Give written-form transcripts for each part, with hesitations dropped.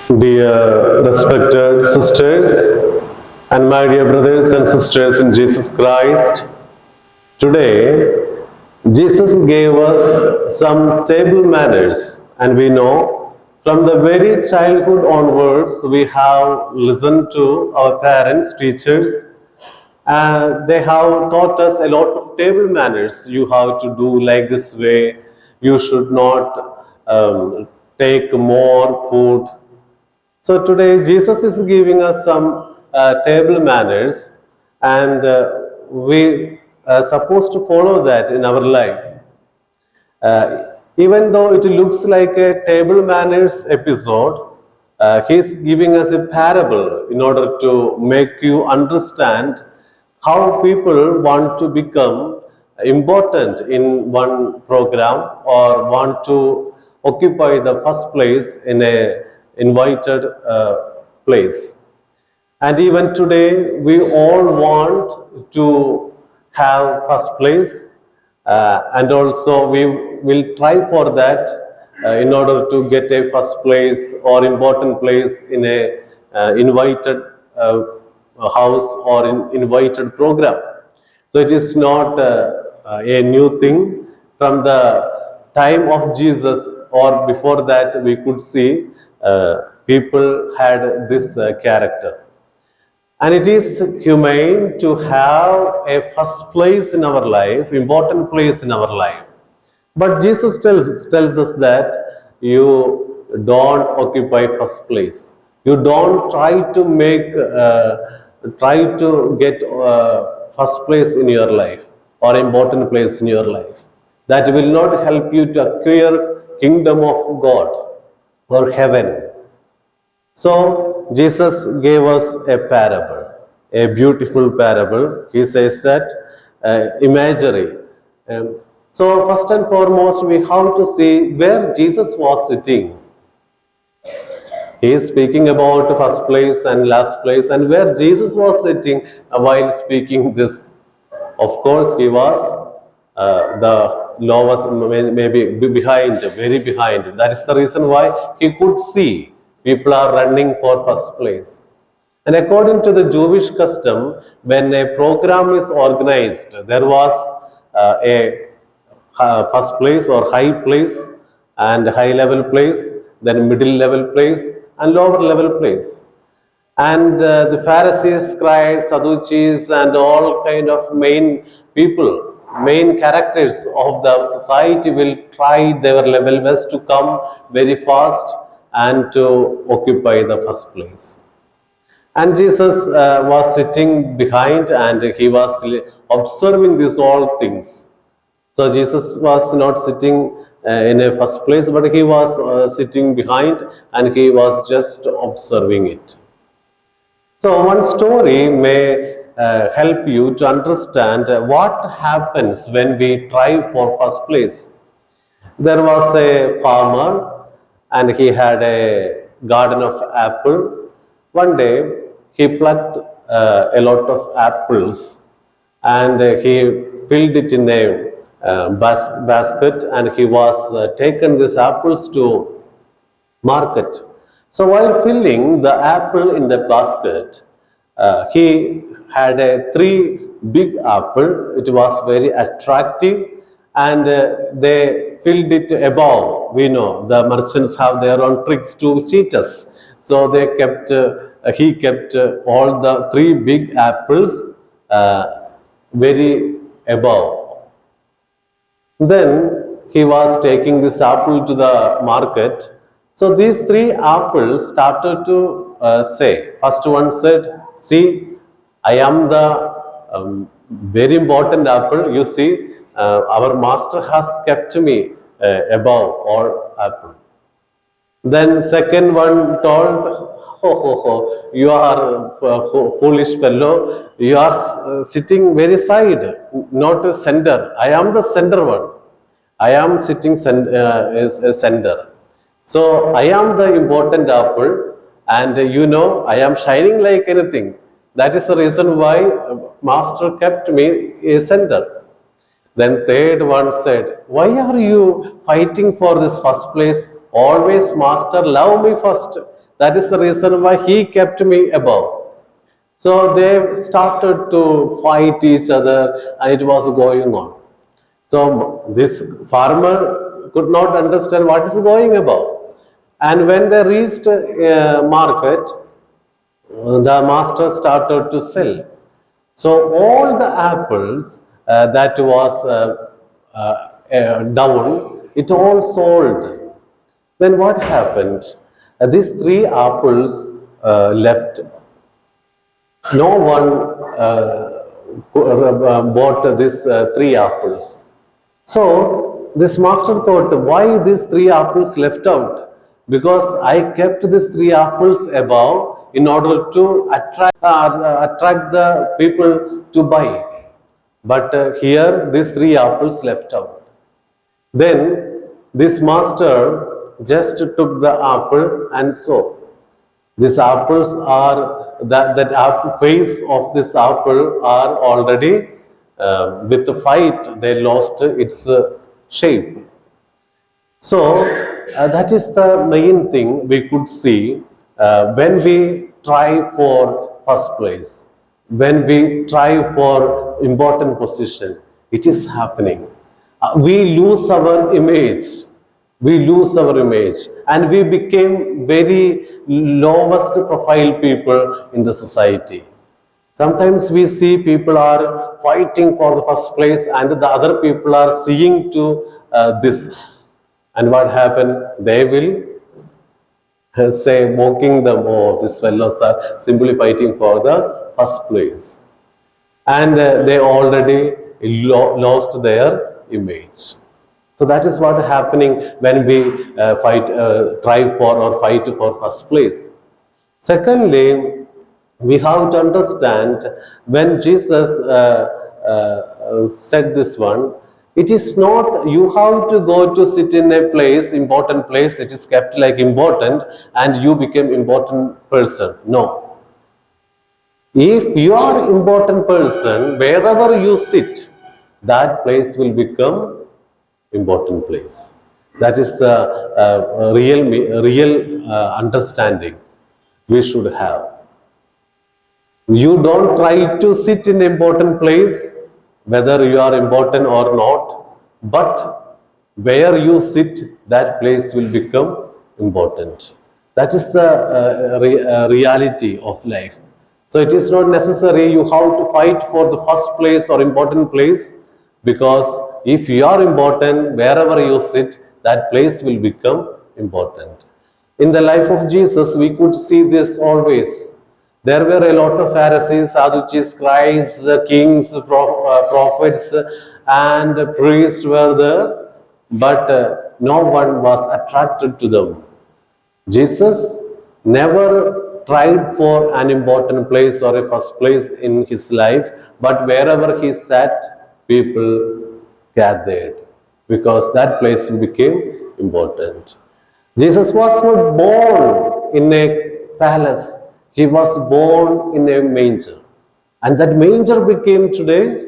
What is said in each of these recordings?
Dear respected sisters and my dear brothers and sisters in Jesus Christ, today Jesus gave us some table manners, and we know from the very childhood onwards we have listened to our parents, teachers, and they have taught us a lot of table manners. You have to do like this way, you should not take more food. So today Jesus is giving us some table manners, and we are supposed to follow that in our life. Even though it looks like a table manners episode, he's giving us a parable in order to make you understand how people want to become important in one program or want to occupy the first place in a invited place. And even today, we all want to have first place, and also we will try for that in order to get a first place or important place in a invited house or in invited program. So it is not a new thing. From the time of Jesus or before that, we could see people had this character. And it is humane to have a first place in our life, important place in our life. But Jesus tells us that you don't occupy first place. You don't try to get first place in your life or important place in your life. That will not help you to acquire kingdom of God or heaven. So Jesus gave us a parable, a beautiful parable. He says that imagery. So first and foremost, we have to see where Jesus was sitting. He is speaking about first place and last place, and where Jesus was sitting while speaking this. Of course, he was the lowest, maybe behind, very behind. That is the reason why he could see people are running for first place. And according to the Jewish custom, when a program is organized, there was a first place or high place and high level place, then middle level place and lower level place. And the Pharisees, scribes, Sadducees, and all kind of main people, main characters of the society will try their level best to come very fast and to occupy the first place. And Jesus was sitting behind and he was observing these all things. So Jesus was not sitting in a first place, but he was sitting behind and he was just observing it. So one story may help you to understand what happens when we try for first place. There was a farmer and he had a garden of apple. One day he plucked a lot of apples and he filled it in a basket, and he was taken these apples to market. So while filling the apple in the basket, he had a three big apple. It was very attractive, and they filled it above. We know the merchants have their own tricks to cheat us. So he kept all the three big apples very above. Then he was taking this apple to the market. So these three apples started to say. First one said, "See, I am the very important apple. You see, our master has kept me above all apple." Then second one told, you are foolish fellow. You are sitting very side, not a center. I am the center one. I am sitting is a center. So I am the important apple, and I am shining like anything. That is the reason why master kept me a center. Then third one said, "Why are you fighting for this first place? Always master love me first. That is the reason why he kept me above. So they started to fight each other and it was going on. So this farmer could not understand what is going about. And when they reached market, the master started to sell. So all the apples that was down, it all sold. Then what happened? These three apples left. No one bought these three apples. So this master thought, why these three apples left out? Because I kept these three apples above in order to attract the people to buy. But here these three apples left out. Then this master just took the apple and saw. These apples are that apple face of this apple are already with the fight they lost its shape. So that is the main thing we could see when we try for first place, when we try for important position. It is happening. We lose our image. We lose our image, and we became very lowest profile people in the society. Sometimes we see people are fighting for the first place and the other people are seeing to this. And what happened? They will say, mocking them, oh, these fellows are simply fighting for the first place. And they already lost their image. So that is what is happening when we try for or fight for first place. Secondly, we have to understand when Jesus said this one, it is not you have to go to sit in a place, important place, it is kept like important and you become important person. No. If you are important person, wherever you sit, that place will become important place. That is the real understanding we should have. You don't try to sit in important place, whether you are important or not, but where you sit, that place will become important. That is the reality of life. So it is not necessary you have to fight for the first place or important place, because if you are important, wherever you sit, that place will become important. In the life of Jesus, we could see this always. There were a lot of Pharisees, Sadducees, scribes, kings, prophets, and priests were there, but no one was attracted to them. Jesus never tried for an important place or a first place in his life, but wherever he sat, people gathered because that place became important. Jesus was not born in a palace, he was born in a manger. And that manger became today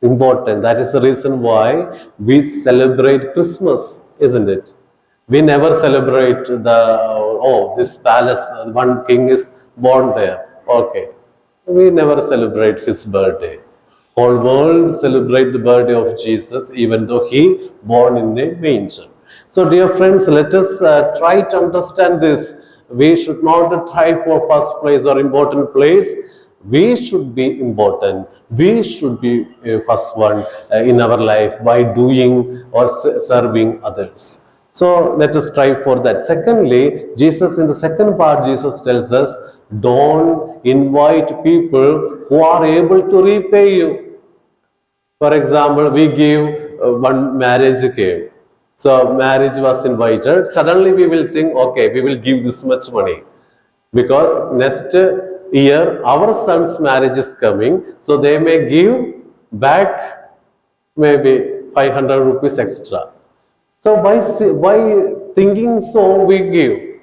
important. That is the reason why we celebrate Christmas, isn't it? We never celebrate this palace, one king is born there. Okay. We never celebrate his birthday. Whole world celebrate the birthday of Jesus, even though he born in a manger. So dear friends, let us try to understand this. We should not try for first place or important place. We should be important. We should be first one in our life by doing or serving others. So let us strive for that. Secondly, Jesus, in the second part, Jesus tells us, don't invite people who are able to repay you. For example, we give one marriage cake. So marriage was invited. Suddenly we will think, okay, we will give this much money. Because next year our son's marriage is coming. So they may give back maybe 500 rupees extra. So by thinking so, we give.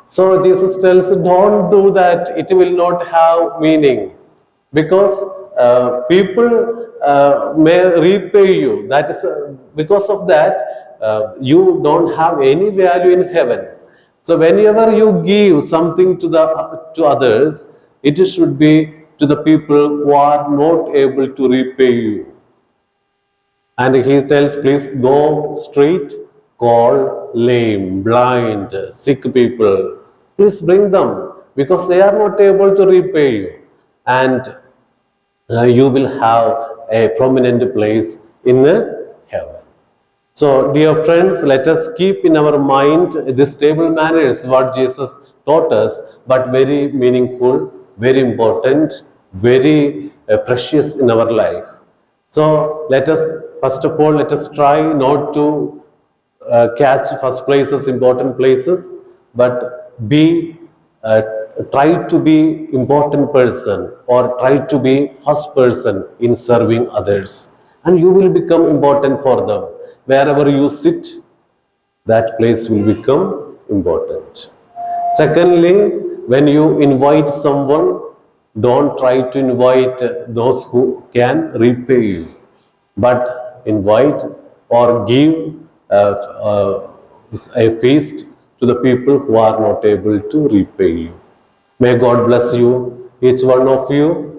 So Jesus tells, don't do that. It will not have meaning, because people may repay you. That is because of that you don't have any value in heaven. So whenever you give something to others, it should be to the people who are not able to repay you. And he tells, please go straight, call lame, blind, sick people. Please bring them because they are not able to repay you. And you will have a prominent place in heaven. So, dear friends, let us keep in our mind this table manners, what Jesus taught us, but very meaningful, very important, very precious in our life. So, let us, first of all, let us try not to catch first places, important places, but be try to be important person or try to be first person in serving others, and you will become important for them. Wherever you sit, that place will become important. Secondly, when you invite someone, don't try to invite those who can repay you, but invite or give uh, a feast to the people who are not able to repay you. May God bless you, each one of you.